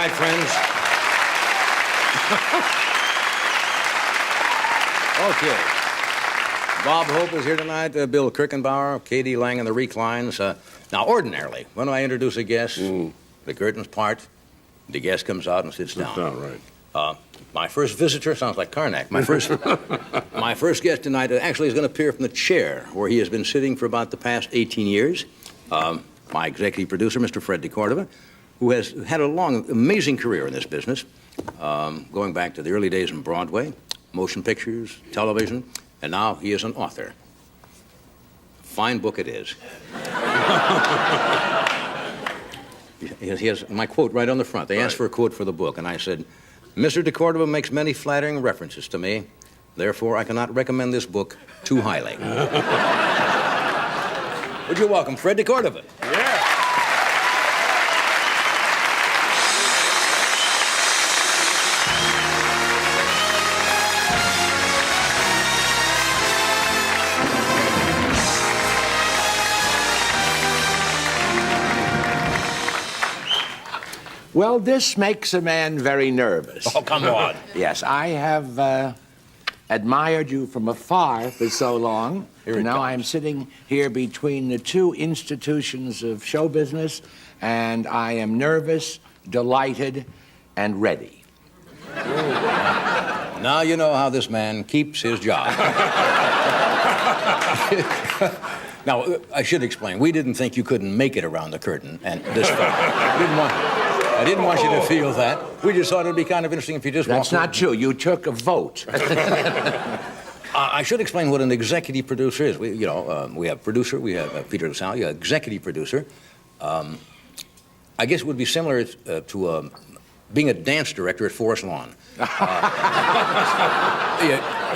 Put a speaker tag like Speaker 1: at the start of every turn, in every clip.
Speaker 1: right, friends. Okay. Bob Hope is here tonight. Bill Kirkenbauer, Katie Lang in the reclines. Now, ordinarily, when I introduce a guest, the curtains part, the guest comes out and sits down.
Speaker 2: That's right.
Speaker 1: My first visitor sounds like Karnak. My first guest tonight actually is going to appear from the chair where he has been sitting for about the past 18 years. My executive producer, Mr. Fred de Cordova, who has had a long, amazing career in this business, going back to the early days in Broadway, motion pictures, television, and now he is an author. Fine book it is. He has my quote right on the front. They asked for a quote for the book, and I said, Mr. de Cordova makes many flattering references to me. Therefore, I cannot recommend this book too highly. Would you welcome Fred de Cordova?
Speaker 2: Yeah.
Speaker 3: Well, this makes a man very nervous.
Speaker 1: Oh, come on.
Speaker 3: Yes, I have admired you from afar for so long. Now I'm sitting here between the two institutions of show business, and I am nervous, delighted, and ready.
Speaker 1: Now you know how this man keeps his job. Now, I should explain. We didn't think you couldn't make it around the curtain and this far. I didn't want you to feel that. We just thought it would be kind of interesting if you just
Speaker 3: That's not true. You took a vote.
Speaker 1: I should explain what an executive producer is. We have producer, we have Peter LaSalle, you have executive producer. I guess it would be similar to being a dance director at Forest Lawn.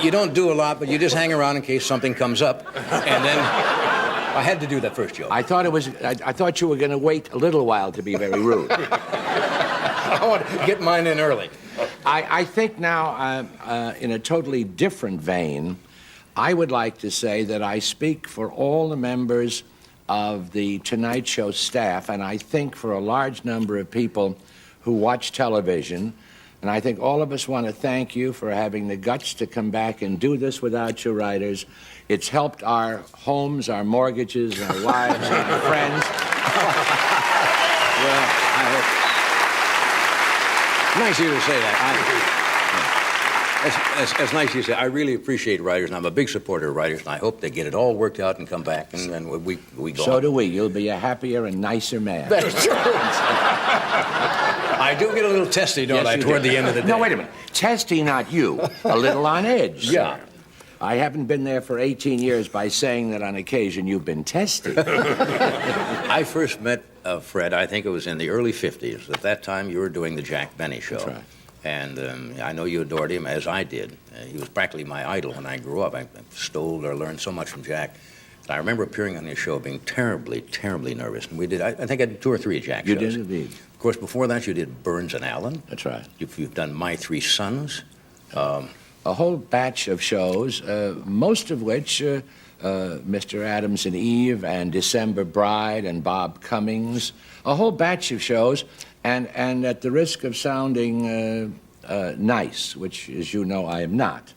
Speaker 1: You don't do a lot, but you just hang around in case something comes up, and then I had to do that first joke.
Speaker 3: I thought you were going to wait a little while to be very rude.
Speaker 1: I want to get mine in early.
Speaker 3: I think now, in a totally different vein, I would like to say that I speak for all the members of the Tonight Show staff, and I think for a large number of people who watch television. And I think all of us want to thank you for having the guts to come back and do this without your writers. It's helped our homes, our mortgages, our wives, our friends.
Speaker 1: Well, I hope. Nice of you to say that. That's nice of you to say. I really appreciate writers, and I'm a big supporter of writers, and I hope they get it all worked out and come back, and then we go
Speaker 3: So
Speaker 1: on.
Speaker 3: do we. You'll be a happier and nicer man.
Speaker 1: That's true. I do get a little testy, don't I, toward the end of the day?
Speaker 3: No, wait a minute. Testy, not you. A little on edge.
Speaker 1: Yeah.
Speaker 3: Sir. I haven't been there for 18 years by saying that on occasion you've been testy.
Speaker 1: I first met Fred, I think it was in the early 50s. At that time, you were doing the Jack Benny Show.
Speaker 3: That's right.
Speaker 1: And I know you adored him, as I did. He was practically my idol when I grew up. I stole or learned so much from Jack. And I remember appearing on his show being terribly, terribly nervous. And we did, I think I did 2 or 3 Jack shows.
Speaker 3: You did indeed.
Speaker 1: Of course, before that, you did Burns and Allen.
Speaker 3: That's right.
Speaker 1: You've done My Three Sons.
Speaker 3: A whole batch of shows, most of which Mr. Adams and Eve and December Bride and Bob Cummings, a whole batch of shows. And at the risk of sounding nice, which, as you know, I am not,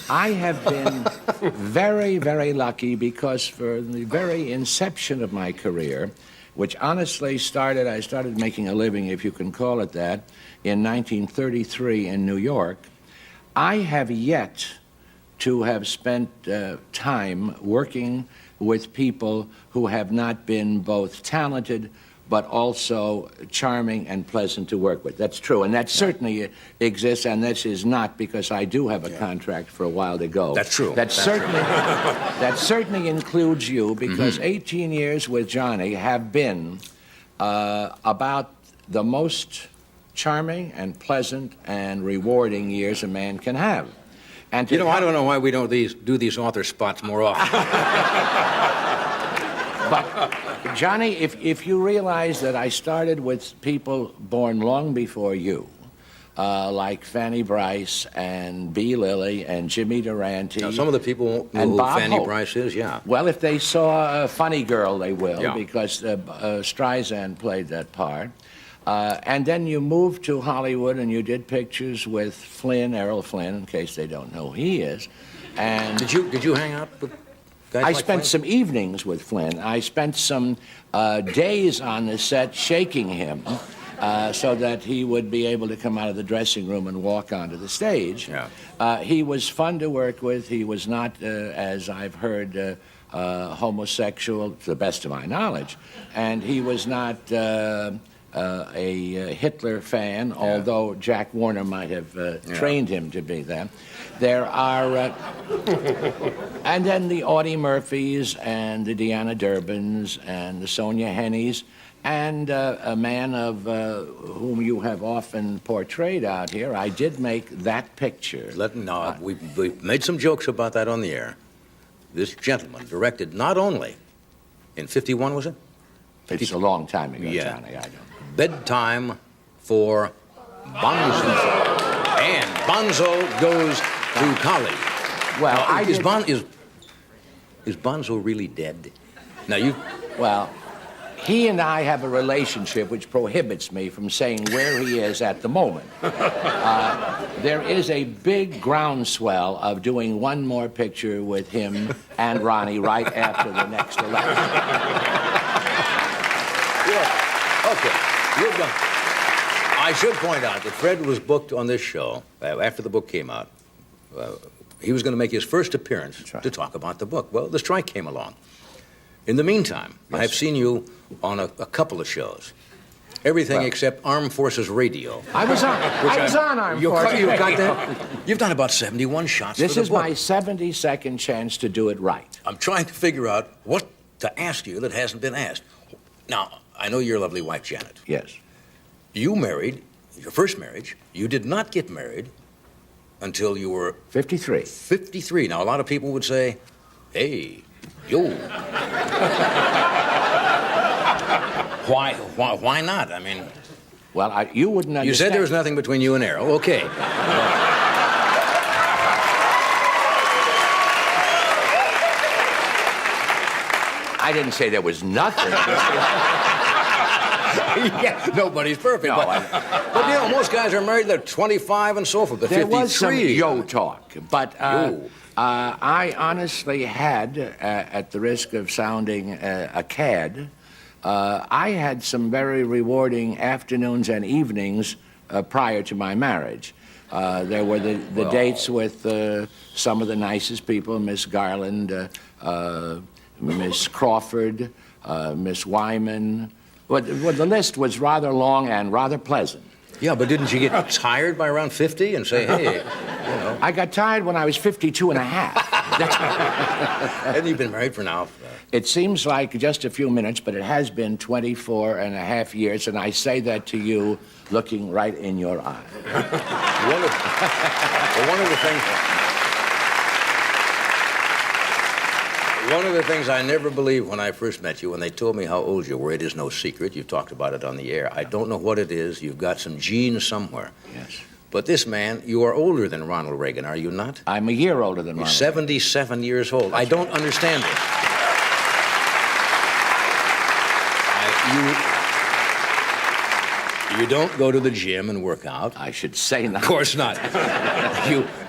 Speaker 3: I have been very, very lucky because for the very inception of my career, which honestly I started making a living, if you can call it that, in 1933 in New York, I have yet to have spent time working with people who have not been both talented but also charming and pleasant to work with. That's true, and that certainly exists, and this is not because I do have a contract for a while to go.
Speaker 1: That's true.
Speaker 3: That certainly includes you, because 18 years with Johnny have been about the most charming and pleasant and rewarding years a man can have. And
Speaker 1: You know, I don't know why we don't do these author spots more often.
Speaker 3: But, Johnny, if you realize that I started with people born long before you, like Fanny Bryce and B. Lilly and Jimmy Durante.
Speaker 1: Now, some of the people know
Speaker 3: and
Speaker 1: who
Speaker 3: Bob
Speaker 1: Fanny
Speaker 3: Hope.
Speaker 1: Bryce is, yeah.
Speaker 3: Well, if they saw Funny Girl, they will,
Speaker 1: Yeah.
Speaker 3: because Streisand played that part. And then you moved to Hollywood and you did pictures with Flynn, Errol Flynn, in case they don't know who he is. And
Speaker 1: Did you hang out with guys
Speaker 3: I
Speaker 1: like
Speaker 3: spent
Speaker 1: Flynn?
Speaker 3: some evenings with Flynn. I spent some days on the set shaking him so that he would be able to come out of the dressing room and walk onto the stage.
Speaker 1: Yeah.
Speaker 3: He was fun to work with. He was not, as I've heard, homosexual, to the best of my knowledge. And he was not a Hitler fan, although Jack Warner might have trained him to be that. There are, and then the Audie Murphys and the Deanna Durbins and the Sonia Henneys, and a man of whom you have often portrayed out here. I did make that picture.
Speaker 1: We made some jokes about that on the air. This gentleman directed not only in 51, was it?
Speaker 3: It's a long time ago,
Speaker 1: Yeah.
Speaker 3: Johnny, I know.
Speaker 1: Bedtime for Bonzo. And Bonzo goes to college.
Speaker 3: Well,
Speaker 1: Now,
Speaker 3: I
Speaker 1: is,
Speaker 3: did-
Speaker 1: is Bonzo really dead? Now, you...
Speaker 3: Well, he and I have a relationship which prohibits me from saying where he is at the moment. There is a big groundswell of doing one more picture with him and Ronnie right after the next election.
Speaker 1: Yeah. Okay. You're done. I should point out that Fred was booked on this show after the book came out. He was going to make his first appearance
Speaker 3: right.
Speaker 1: to talk about the book. Well, the strike came along. In the meantime,
Speaker 3: Yes.
Speaker 1: I've seen you on a couple of shows. Everything
Speaker 3: Well.
Speaker 1: except Armed Forces Radio.
Speaker 3: I was on Armed Forces
Speaker 1: You've got
Speaker 3: Radio.
Speaker 1: that? You've done about 71 shots
Speaker 3: This
Speaker 1: for the
Speaker 3: is
Speaker 1: book.
Speaker 3: my 72nd chance to do it right.
Speaker 1: I'm trying to figure out what to ask you that hasn't been asked. Now, I know your lovely wife, Janet.
Speaker 3: Yes.
Speaker 1: You married, your first marriage, you did not get married until you were
Speaker 3: 53.
Speaker 1: 53. Now, a lot of people would say, hey, yo. Why not? I mean,
Speaker 3: Well, you wouldn't understand.
Speaker 1: you said there was nothing between you and Errol. Okay.
Speaker 3: I didn't say there was nothing.
Speaker 1: Yeah, nobody's perfect.
Speaker 3: No,
Speaker 1: but you know, most guys are married, they're 25 and so forth. But
Speaker 3: There
Speaker 1: 53.
Speaker 3: was some yo talk, but
Speaker 1: Yo.
Speaker 3: I honestly had, at the risk of sounding a cad, I had some very rewarding afternoons and evenings prior to my marriage. There were the dates with some of the nicest people, Miss Garland, Miss Crawford, Miss Wyman. Well, the list was rather long and rather pleasant.
Speaker 1: Yeah, but didn't you get tired by around 50 and say, hey, you know?
Speaker 3: I got tired when I was 52 and a half.
Speaker 1: Haven't you been married for now?
Speaker 3: It seems like just a few minutes, but it has been 24 and a half years, and I say that to you looking right in your eye.
Speaker 1: One of the things I never believed when I first met you, when they told me how old you were, it is no secret. You've talked about it on the air. I don't know what it is. You've got some genes somewhere.
Speaker 3: Yes.
Speaker 1: But this man, you are older than Ronald Reagan, are you not?
Speaker 3: I'm a year older than
Speaker 1: You're
Speaker 3: Ronald.
Speaker 1: 77 years old. I don't understand this. You don't go to the gym and work out.
Speaker 3: I should say not.
Speaker 1: Of course not.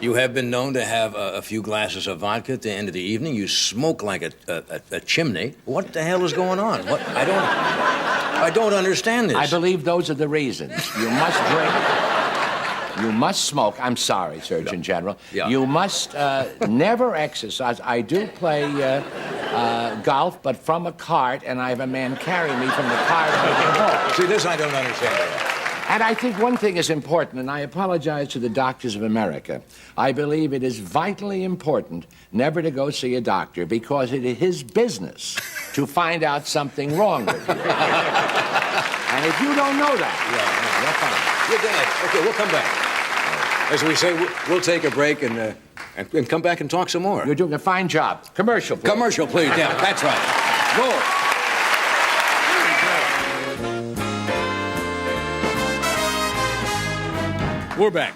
Speaker 1: You have been known to have a few glasses of vodka at the end of the evening. You smoke like a chimney. What the hell is going on? I don't understand this.
Speaker 3: I believe those are the reasons. You must drink. You must smoke. I'm sorry, Surgeon General.
Speaker 1: Yeah.
Speaker 3: You must never exercise. I do play golf, but from a cart, and I have a man carry me from the cart over the ball.
Speaker 1: See, this I don't understand at all.
Speaker 3: And I think one thing is important, and I apologize to the doctors of America. I believe it is vitally important never to go see a doctor because it is his business to find out something wrong with you. And if you don't know that, you're fine.
Speaker 1: You're dead. Okay, we'll come back. As we say, we'll take a break and come back and talk some more.
Speaker 3: You're doing a fine job. Commercial, please.
Speaker 1: Commercial, please. Yeah, that's right. Go. We're back.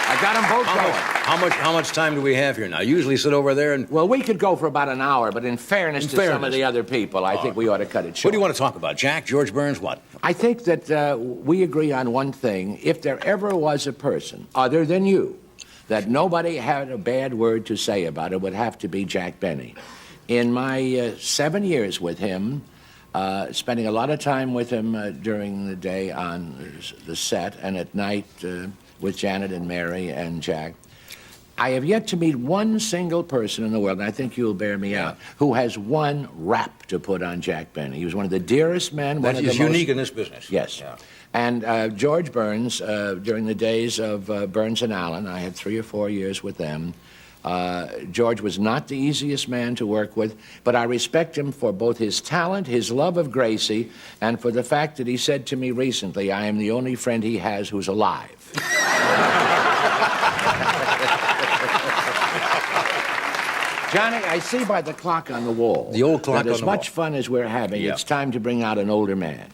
Speaker 3: I got them both going.
Speaker 1: How much time do we have here now? Usually sit over there and...
Speaker 3: Well, we could go for about an hour, but in fairness to some of the other people, I think we ought to cut it short.
Speaker 1: What do you want to talk about? Jack, George Burns, what?
Speaker 3: I think that we agree on one thing. If there ever was a person, other than you, that nobody had a bad word to say about, it would have to be Jack Benny. In my 7 years with him, spending a lot of time with him during the day on the set and at night with Janet and Mary and Jack, I have yet to meet one single person in the world, and I think you'll bear me out, who has one rap to put on Jack Benny. He was one of the dearest men.
Speaker 1: That is unique in this business.
Speaker 3: Yes. Yeah. And George Burns, during the days of Burns and Allen, I had 3 or 4 years with them. George was not the easiest man to work with, but I respect him for both his talent, his love of Gracie, and for the fact that he said to me recently, I am the only friend he has who's alive. Johnny, I see by the clock on the wall
Speaker 1: the old clock
Speaker 3: that as much fun as we're having, it's time to bring out an older man.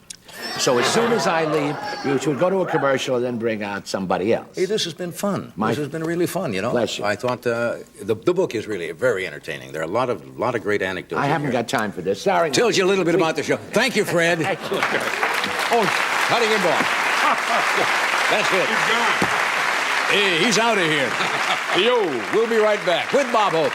Speaker 3: So as soon as I leave, you should go to a commercial and then bring out somebody else.
Speaker 1: Hey, this has been fun. This has been really fun, you know.
Speaker 3: Bless you.
Speaker 1: I thought the book is really very entertaining. There are a lot of great anecdotes.
Speaker 3: I haven't got time for this. Sorry.
Speaker 1: Tells you a little bit about the show. Thank you, Fred. Oh, cutting him off. That's it.
Speaker 2: He's gone.
Speaker 1: Hey, he's out of here. Yo, we'll be right back with Bob Hope.